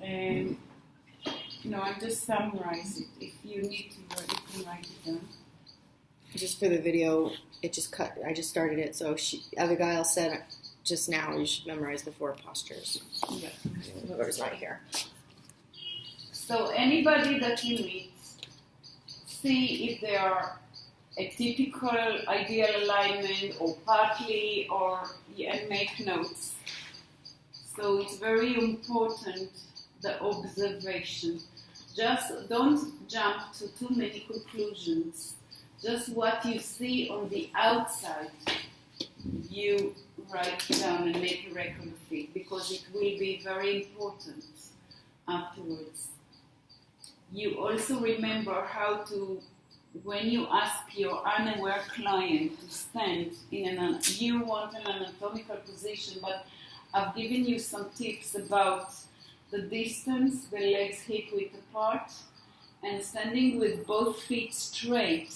No, I'm just summarizing it. If you need to, you can write it down. Just for the video, it just cut. I just started it, so other guy said just now you should memorize the 4 postures. Yeah. Whoever's not here. So anybody that you meet, see if they are a typical ideal alignment or partly, and make notes. So it's very important, the observation. Just don't jump to too many conclusions. Just what you see on the outside, you write down and make a record of it, because it will be very important afterwards. You also remember how to, when you ask your unaware client to stand in you want an anatomical position, but I've given you some tips about the distance, the legs hip width apart, and standing with both feet straight,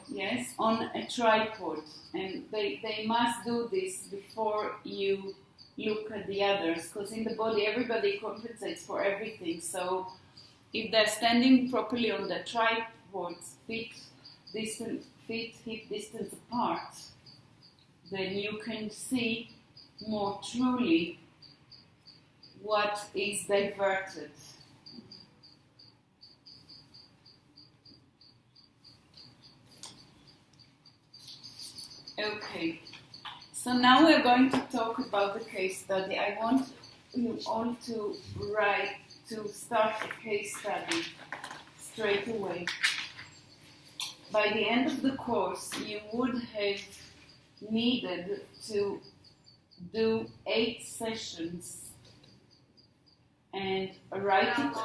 yes, on a tripod. And they must do this before you look at the others, because in the body everybody compensates for everything. So if they're standing properly on the tripod, feet hip distance apart, then you can see more truly what is diverted. Okay, so now we're going to talk about the case study. I want you all to start a case study straight away. By the end of the course, you would have needed to do 8 sessions and write it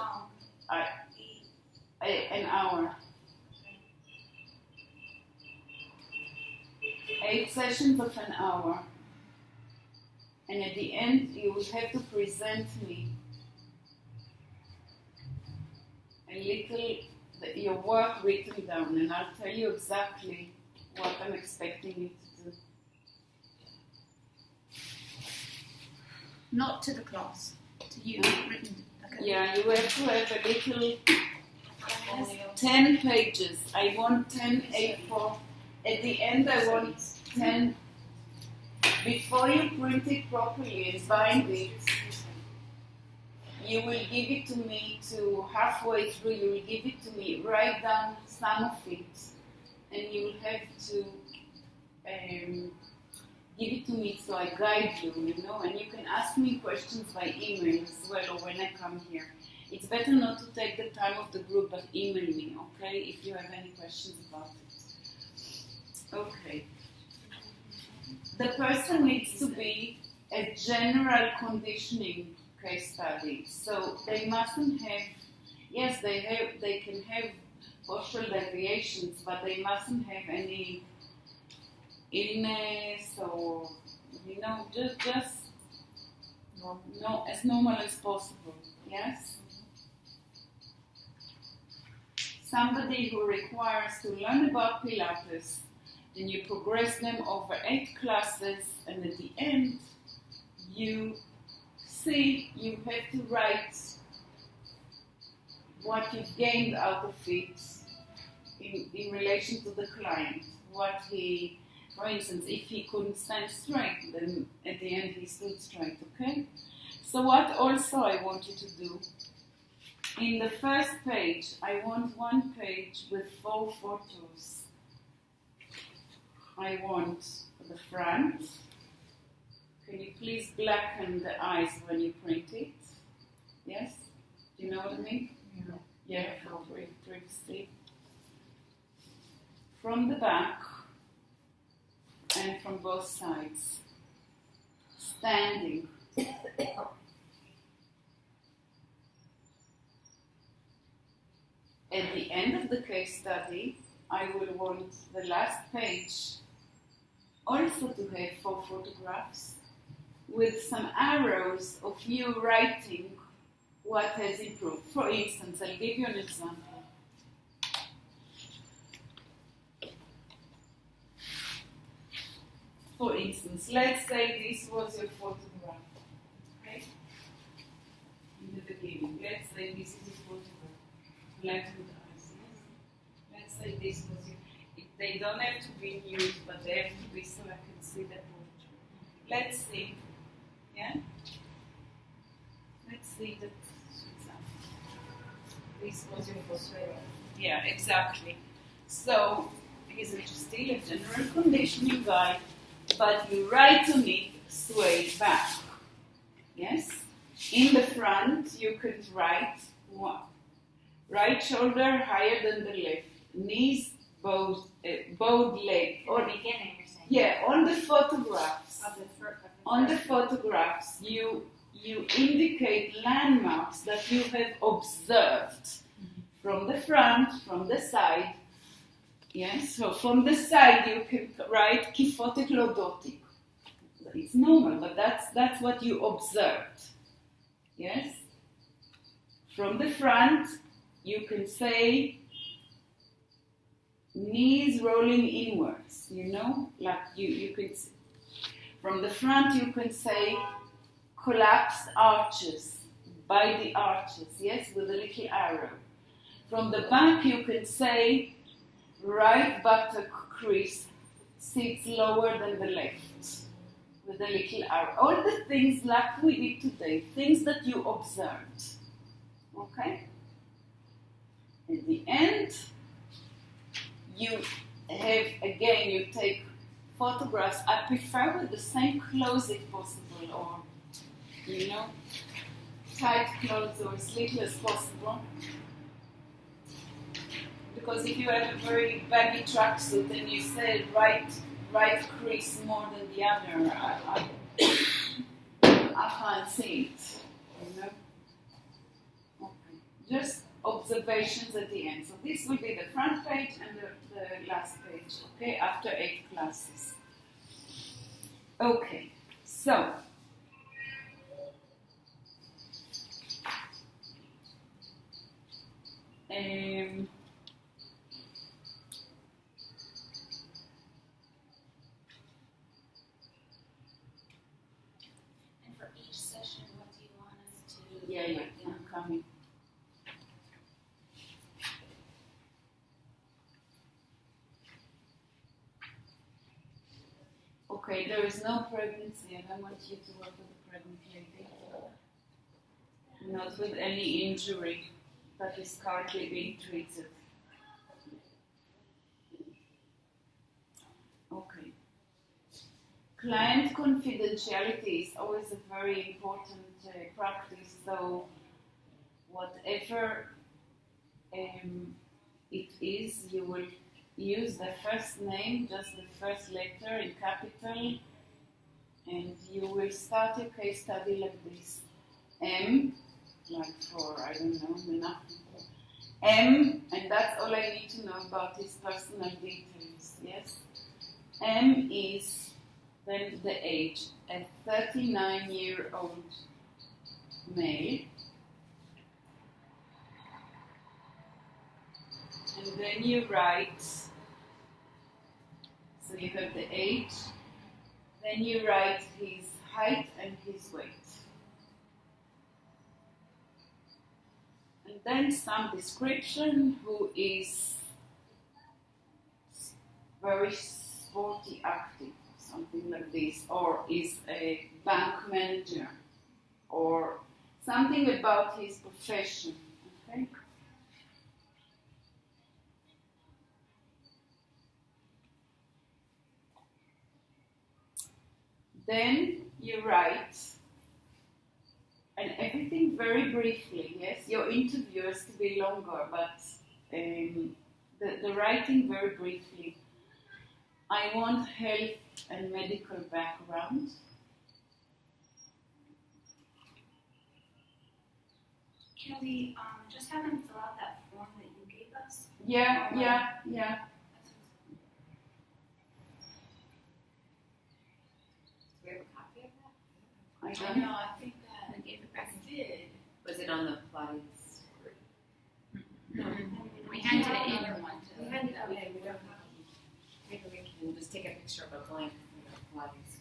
an hour. 8 sessions of an hour, and at the end you will have to present me a little your work written down, and I'll tell you exactly what I'm expecting you to do. Not to the class, to you, written. Okay. Yeah, you have to have a little 10 pages. I want 10 A4. At the end I want 10. Before you print it properly and bind it, you will give it to me to halfway through, you will give it to me, write down some of it, and you will have to give it to me so I guide you, and you can ask me questions by email as well, or when I come here. It's better not to take the time of the group, but email me, okay, if you have any questions about it. Okay. The person needs to be a general conditioning case study. So they mustn't have, yes, they can have postural deviations, but they mustn't have any illness or, just as normal as possible, yes? Somebody who requires to learn about Pilates, and you progress them over 8 classes, and at the end, you have to write what you've gained out of it in relation to the client. For instance, if he couldn't stand straight, then at the end he stood straight, okay? So what also I want you to do, in the first page, I want 1 page with 4 photos. I want the front. Can you please blacken the eyes when you print it? Yes? Do you know what I mean? Yeah, for privacy. From the back and from both sides. Standing. At the end of the case study, I will want the last page also to have 4 photographs with some arrows of you writing what has improved. For instance, I'll give you an example. For instance, let's say this was your photograph, okay? In the say this is a photograph. Black with eyes. Yes. Let's say this was you. They don't have to be nude, but they have to be so I can see the portrait. Let's see. Yeah? Let's see that. This was your Postural. Yeah, exactly. So, he's still a general conditioning guide, but you write on it sway back. Yes? In the front, you could write one. Right shoulder higher than the left. Knees bowed leg. Or beginning, you're saying? Yeah, on the photographs. On the photographs, you indicate landmarks that you have observed from the front, from the side. Yes, so from the side you can write kyphotic lordotic. It's normal, but that's what you observed. Yes? From the front, you can say knees rolling inwards, like you can. From the front, you can say collapsed arches, by the arches, yes, with a little arrow. From the back, you can say right buttock crease sits lower than the left, with a little arrow. All the things like we did today, things that you observed. Okay? At the end, you have, again, you take photographs. I prefer with the same clothes if possible, or, tight clothes or as little as possible. Because if you have a very baggy tracksuit and you say right crease more than the other, I can't see it. Okay. Just observations at the end. So this will be the front page and the last page, okay, after 8 classes. Okay, so for each session, what do you want us to do? yeah, I'm coming. Okay, there is no pregnancy. I don't want you to work with a pregnant lady. Not with any injury that is currently being treated. Okay. Client confidentiality is always a very important practice, so whatever it is, you will use the first name, just the first letter in capital, and you will start your case study like this. M, like for, I don't know, nothing. M, and that's all I need to know about his personal details, yes? M is then the age, a 39-year-old male. And then you write, so you have the age, then you write his height and his weight. And then some description, who is very sporty active, something like this, or is a bank manager, or something about his profession, okay? Then you write, and everything very briefly, yes? Your interview has to be longer, but the writing very briefly. I want health and medical background. Can we just have them fill out that form that you gave us? Yeah. Do we have a copy of that? I I don't know, I think that I gave it back. Did. Was it on the Pilates group? No, we handed it in one. We handed it in. We don't have it. Maybe we can just take a picture of a blank from the Pilates.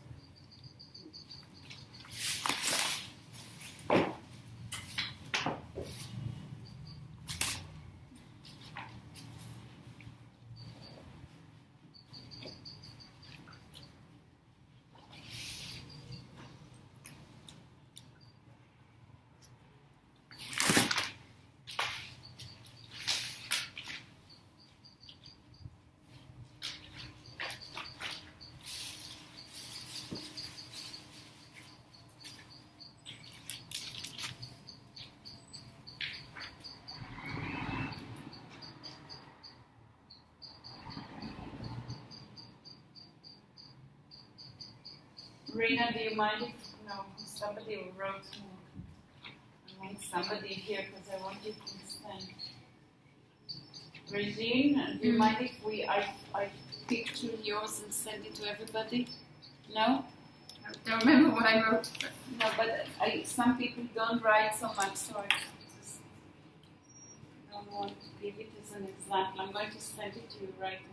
Rina, do you mind if somebody wrote more? I want somebody here because I want you to understand. Regine, do you mind if I picture yours and send it to everybody? No? I don't remember what I wrote. No, but some people don't write so much, so I just don't want to give it as an example. I'm going to send it to you right now.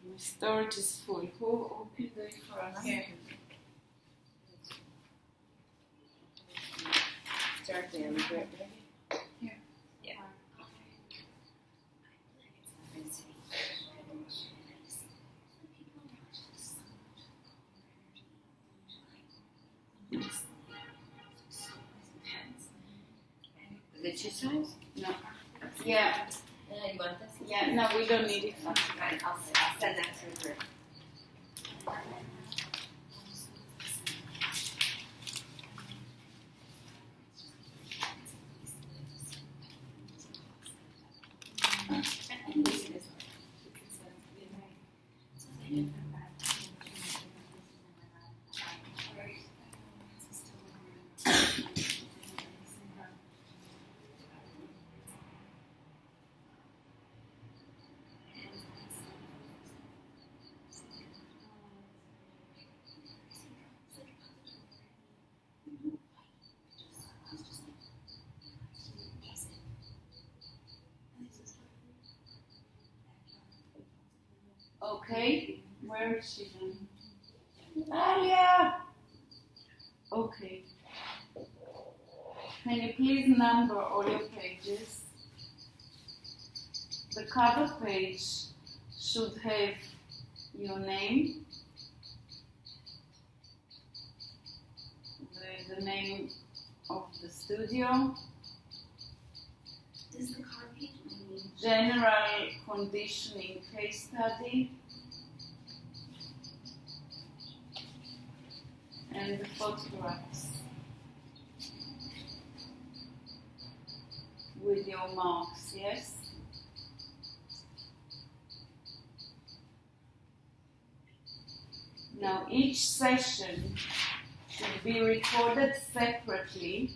My storage is full. Who opened it for us? Here. Start there. Here. Yeah. The two sides? No. Yeah. You want this? Yeah. No, we don't need it. Right, I'll send that to her. Okay, where is she then? Alia! Okay. Can you please number all your pages? The cover page should have your name, the name of the studio, This is the card page. general conditioning case study, and the photographs with your marks, yes? Now each session should be recorded separately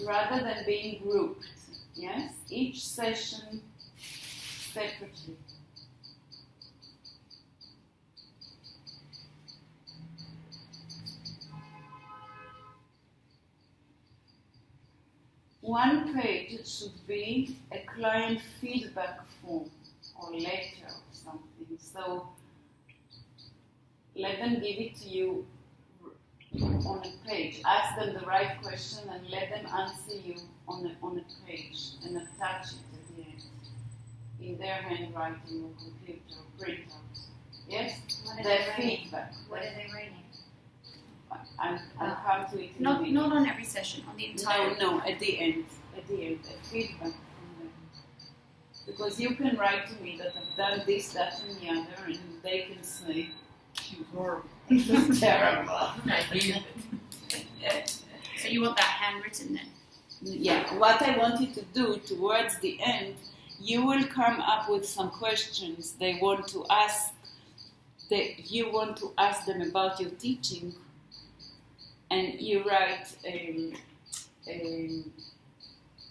rather than being grouped, yes? Each session separately. One page should be a client feedback form or letter or something. So let them give it to you on a page. Ask them the right question and let them answer you on a page and attach it at the end in their handwriting or computer or printout. Yes? Their feedback. What are they writing? I'll come to it in a Not minute. on every session, on the entire. No, at the end, a feedback from them. Because you can write to me that I've done this, that, and the other, and they can say, "You're terrible." So you want that handwritten then? Yeah, what I want you to do towards the end, you will come up with some questions they want to ask. You want to ask them about your teaching, and you write.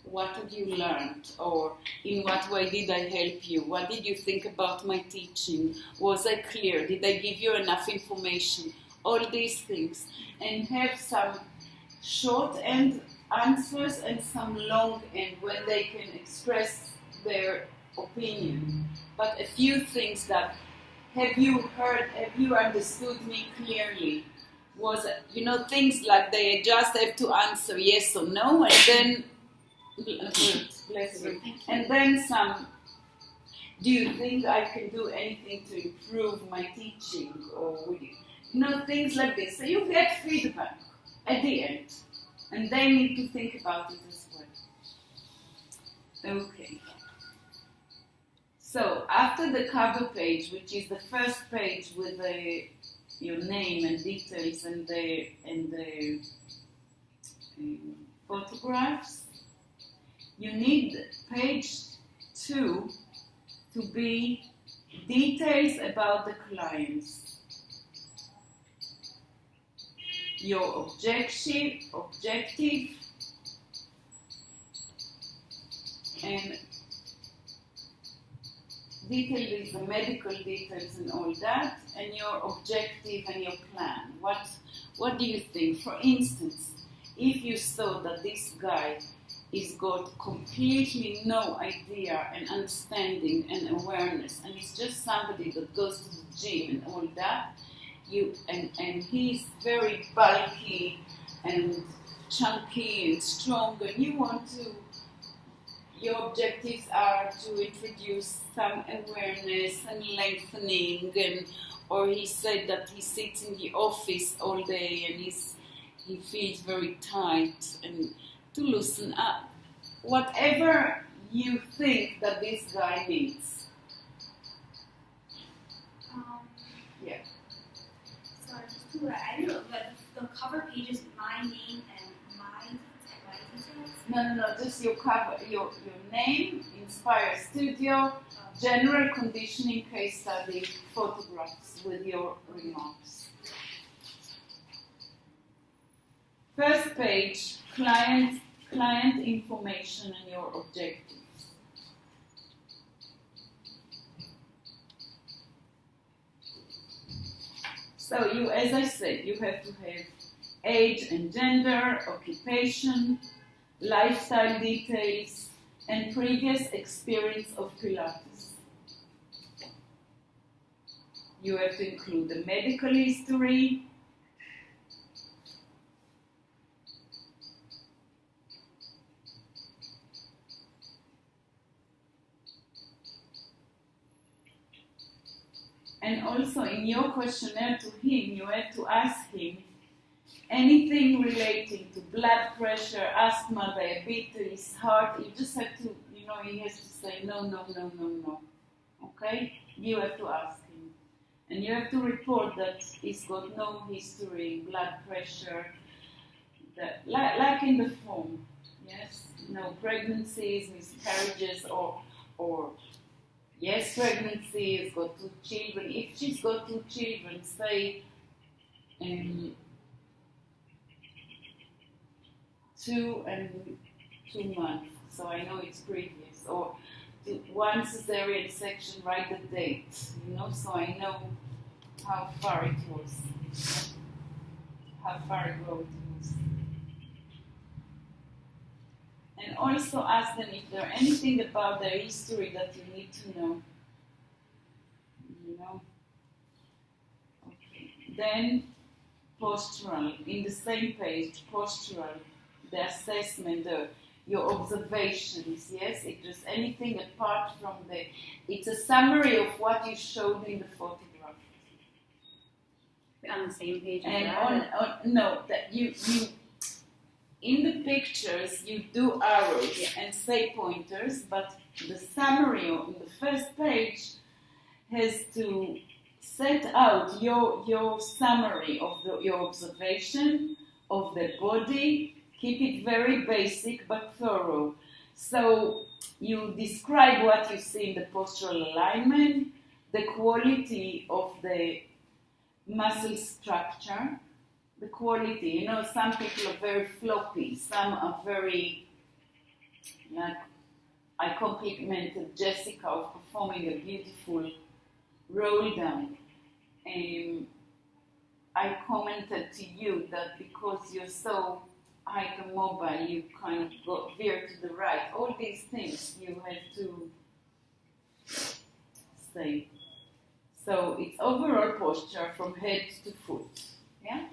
What have you learned? Or in what way did I help you? What did you think about my teaching? Was I clear? Did I give you enough information? All these things. And have some short end answers and some long end when they can express their opinion. But a few things that, have you heard, have you understood me clearly? Was, things like they just have to answer yes or no, and then bless you. And then some, do you think I can do anything to improve my teaching? Or would you? Things like this. So you get feedback. at the end. And they need to think about it as well. Okay. So after the cover page, which is the first page with your name and details and the photographs, you need page 2 to be details about the clients. Your objective, and detail is the medical details and all that, and your objective and your plan. What do you think? For instance, if you saw that this guy is got completely no idea and understanding and awareness, and he's just somebody that goes to the gym and all that, and he's very bulky and chunky and strong, and your objectives are to introduce some awareness and lengthening, or he said that he sits in the office all day and he feels very tight, and to loosen up. Whatever you think that this guy needs. Yeah. So just to I don't know, but the cover page is my name and my details. No, just your cover, your name, Inspire Studio, general conditioning case study, photographs with your remarks. First page, client information and your objectives. So as I said, you have to have age and gender, occupation, lifestyle details, and previous experience of Pilates. You have to include the medical history, and also in your questionnaire to him, you have to ask him anything relating to blood pressure, asthma, diabetes, heart. You just have to, he has to say no. Okay? You have to ask him. And you have to report that he's got no history, blood pressure, like in the form. Yes? No pregnancies, miscarriages, or yes, pregnancy, has got 2 children. If she's got 2 children, say 2 and 2 months, so I know it's previous. Or 1 cesarean section, write the date, so I know how far it was, how far ago it was. And also ask them if there's anything about their history that you need to know. Okay. Then postural, in the same page, postural, the assessment, your observations, yes? If there's anything apart from it's a summary of what you showed in the photograph. On the same page as and that? No, that you in the pictures you do arrows and say pointers, but the summary on the first page has to set out your summary of your observation of the body. Keep it very basic but thorough. So you describe what you see in the postural alignment, the quality of the muscle structure, the quality. Some people are very floppy, some are very, I complimented Jessica of performing a beautiful roll down. I commented to you that because you're so hypermobile, you kind of veer to the right. All these things you have to say. So it's overall posture from head to foot. Yeah?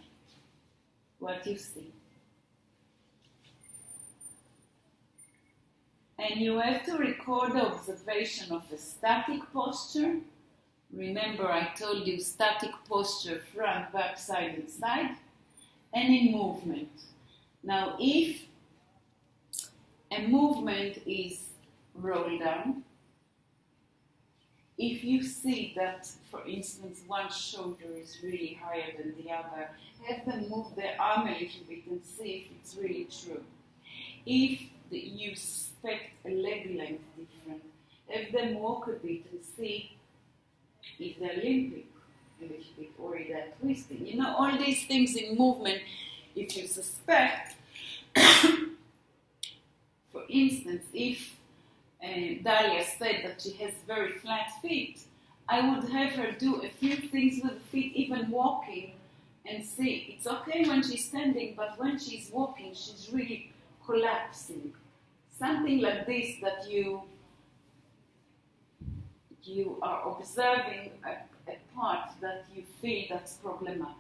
What you see. And you have to record the observation of a static posture. Remember, I told you static posture, front, back, side, and side. and in movement. Now, if a movement is roll down, if you see that, for instance, one shoulder is really higher than the other, have them move their arm a little bit and see if it's really true. If you suspect a leg length difference, have them walk a bit and see if they're limping a little bit or if they're twisting. You know, all these things in movement, if you suspect, for instance, if Dalia said that she has very flat feet, I would have her do a few things with the feet, even walking, and see it's okay when she's standing, but when she's walking, she's really collapsing. Something like this, that you are observing a part that you feel that's problematic.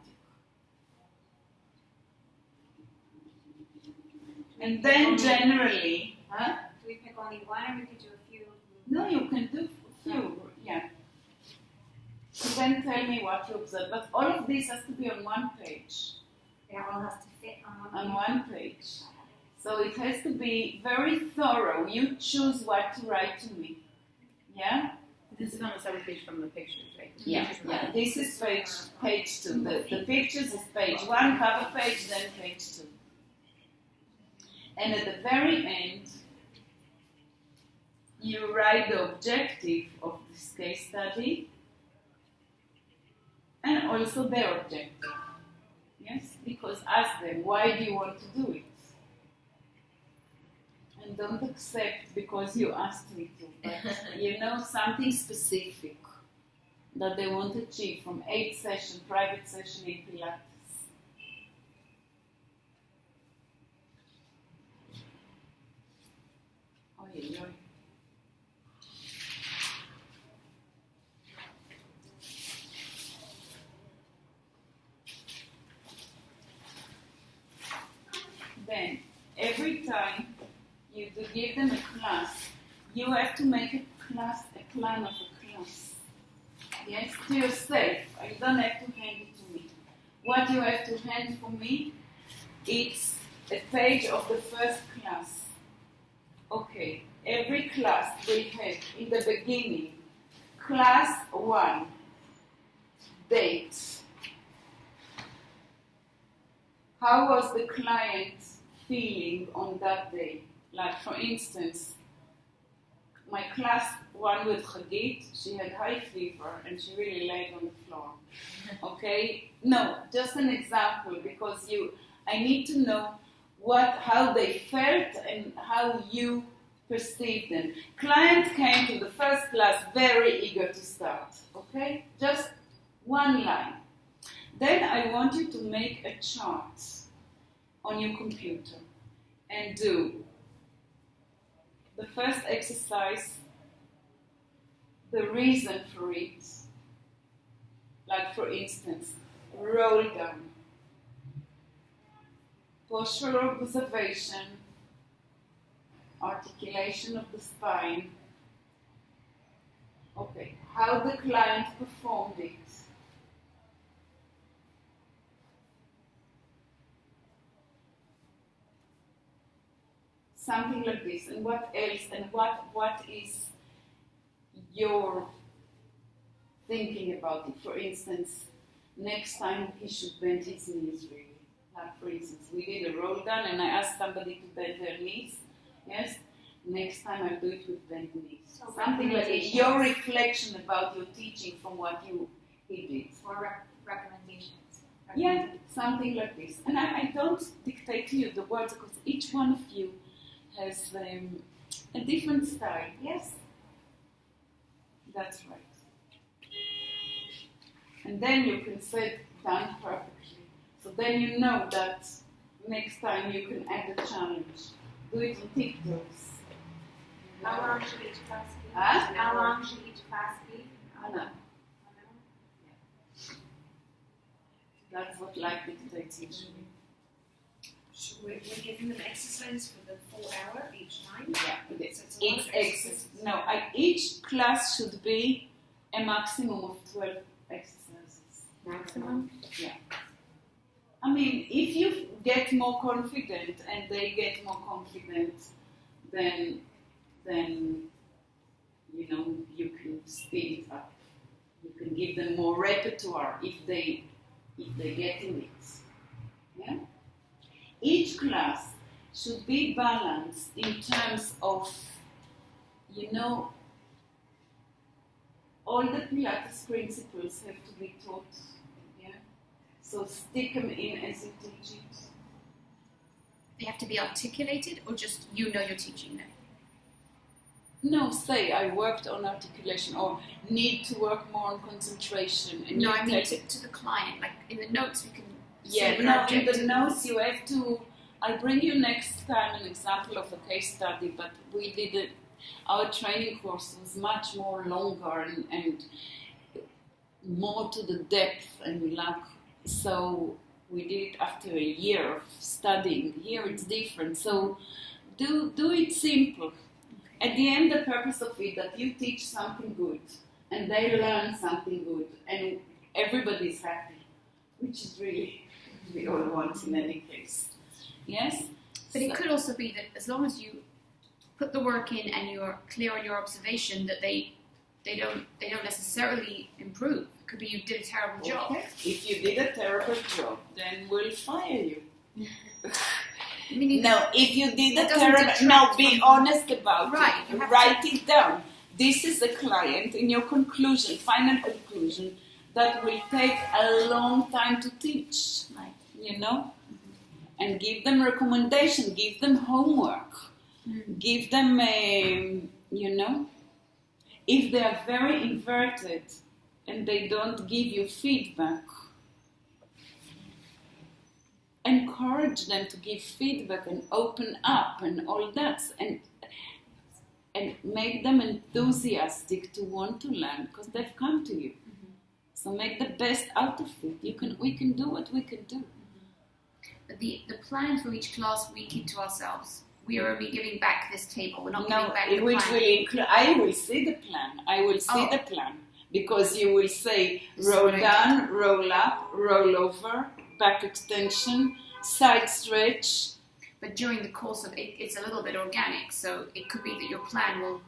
And then generally, Do we pick only one, or we could do a few? no, you can do a few, yeah. And then tell me what you observe. But all of this has to be on one page. It all has to fit on On one page. So it has to be very thorough. You choose what to write to me. Yeah? This is on a separate page from the pictures, right? The Yeah. pictures Yeah. were- This is page 2. The pictures is page 1, cover page, then page 2. And at the very end, you write the objective of this case study and also their objective. Yes? Because ask them, why do you want to do it? And don't accept because you asked me to, but you know, something specific that they want to achieve from 8 session, private session in Pilates. Oy, oy. Then, every time you do give them a class, you have to make a plan of a class. Yes, to yourself. You don't have to hand it to me. What you have to hand for me, it's a page of the first class. Okay, every class will have in the beginning, class 1, date. How was the client feeling on that day? Like, for instance, my class 1 with Chagit, she had high fever and she really laid on the floor. Okay? No, just an example, because I need to know how they felt and how you perceived them. Client came to the first class very eager to start. Okay? Just one line. Then I want you to make a chart on your computer and do the first exercise, the reason for it. Like, for instance, roll down. Postural observation, articulation of the spine. Okay, how the client performed it. Something like this. And what else? And what is your thinking about it? For instance, next time he should bend his knees really. Like, for instance, we did a roll down and I asked somebody to bend their knees. Yes? Next time I'll do it with bent knees. So something like it. Your reflection about your teaching from what he did. Or recommendations. Yeah, something like this. And I don't dictate to you the words because each one of you has a different style. Yes? That's right. And then you can say it done perfectly. So then you know that next time you can add a challenge. Do it on TikToks. How long should each class be? Huh? How long should each class be? Anna. That's what life dictates usually. So we're giving them exercise for the full hour each time? Yeah, it is. So it's a lot Each of exercises. each class should be a maximum of 12 exercises. Maximum? Yeah. I mean, if you get more confident and they get more confident, then you know you can speed it up. You can give them more repertoire if they get in it. Yeah. Each class should be balanced in terms of, you know, all the Pilates principles have to be taught. Yeah. So stick them in as you teach it. They have to be articulated, or just you know you're teaching them? No, say I worked on articulation or need to work more on concentration. And No, you I mean take- to the client. Like in the notes, we can. Yeah, say what no, our in the objective notes is. you have to. I'll bring you next time an example of a case study, but we did it. Our training course was much more longer and more to the depth and like so we did it after a year of studying. Here it's different. So do it simple. At the end, the purpose of it that you teach something good and they learn something good and everybody's happy, which is really we all want in any case. Yes? But it could also be that as long as you put the work in and you're clear on your observation, that they don't necessarily improve. It could be you did a terrible job. Okay. If you did a terrible job, then we'll fire you. Meaning No, if you did a It doesn't terrible, detract no, be from- honest about Right, it. you have Write it down. This is a client in your conclusion, final conclusion, that will take a long time to teach. Right. You know, and give them recommendation, give them homework, give them, you know, if they are very inverted and they don't give you feedback, encourage them to give feedback and open up and all that, and make them enthusiastic to want to learn because they've come to you. So make the best out of it. We can do what we can do. But the plan for each class we keep to ourselves. We are only giving back this table. We're not No, giving back the which plan. will include. I will see the plan. I will see Oh. the plan because you will say This is roll what I down, roll up, roll over, back extension, side stretch. But during the course of it, it's a little bit organic. So it could be that your plan will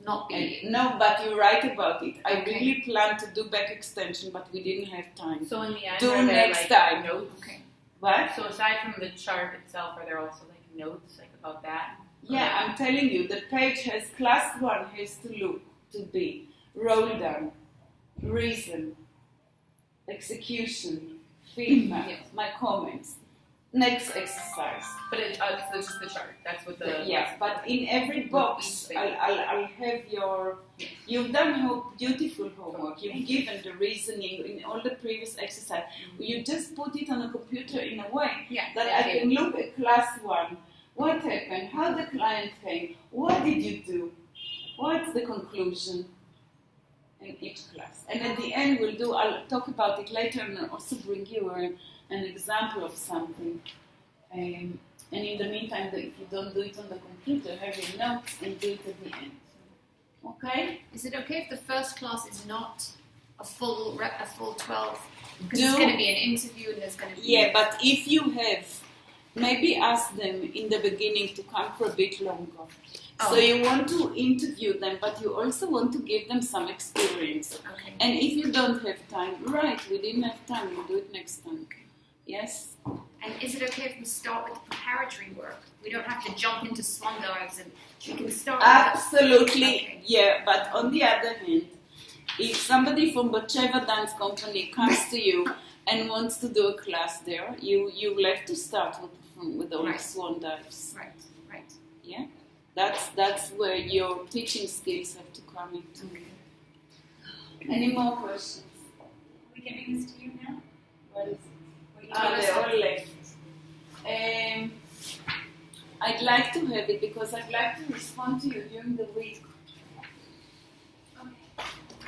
not be. No, but you're right about it. I Okay. really planned to do back extension, but we didn't have time. So in the end, Do are there next like time. notes? Okay. What? So aside from the chart itself, are there also like notes like about that? Yeah, I'm telling you, the page has class 1 has to be roll down, reason, execution, feedback, Yes. my comments, next exercise. But it's just the chart. That's what the Yeah, but in every box, I'll have you've done beautiful homework. You've given the reasoning in all the previous exercise. You just put it on a computer in a way Yeah. that I can look at class 1. What happened? How the client came? What did you do? What's the conclusion in each class? And at the end, I'll talk about it later and I'll also bring you an example of something. And in the meantime, if you don't do it on the computer, have your notes and do it at the end. Okay? Is it okay if the first class is not a full 12? Because Do- it's going to be an interview and there's going to be. Yeah, but if you have, maybe ask them in the beginning to come for a bit longer. Oh. So you want to interview them, but you also want to give them some experience. Okay. And if you don't have time, right, we didn't have time, we'll do it next time. Yes? And is it okay if we start with the preparatory work? We don't have to jump into swan dives, and we can start. Absolutely, Okay. yeah. But on the other hand, if somebody from Batsheva Dance Company comes to you and wants to do a class there, you will have to start with all the Right. swan dives. Right. Right. Yeah, that's where your teaching skills have to come into. Any more questions? Are we giving this to you now? What is it? What you They're all left. I'd like to have it because I'd like to respond to you during the week.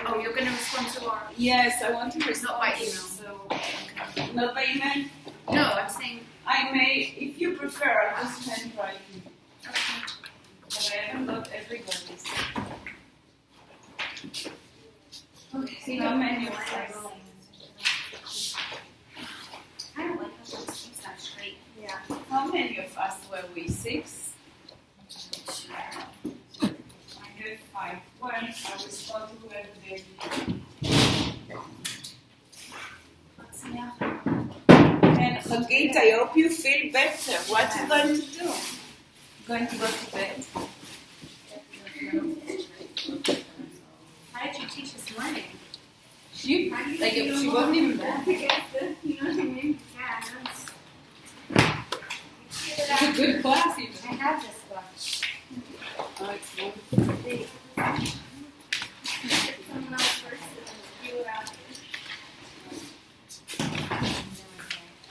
Oh, you're going to respond to our. Yes, I want to respond. Not by email. So, not by email. No, I'm saying. I may, if you prefer, I'll just send writing. Okay. But I haven't got everybody's. Okay. See how many of us. I don't like how 5 when I will start to wear the baby. And Hagit, I hope you feel better. What are you going to do? Going to go to bed? How did you teach this morning? She wasn't even there. You know what I mean? Yeah, It's a good class even. I have this one. Oh, it's wonderful. Someone else first, and then you after.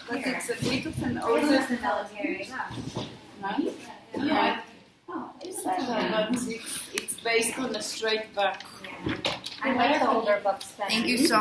But it's a bit of an I older. was in the military. Huh? Yeah. Oh, but it's based on a straight back. I like the older books better. Thank you so much.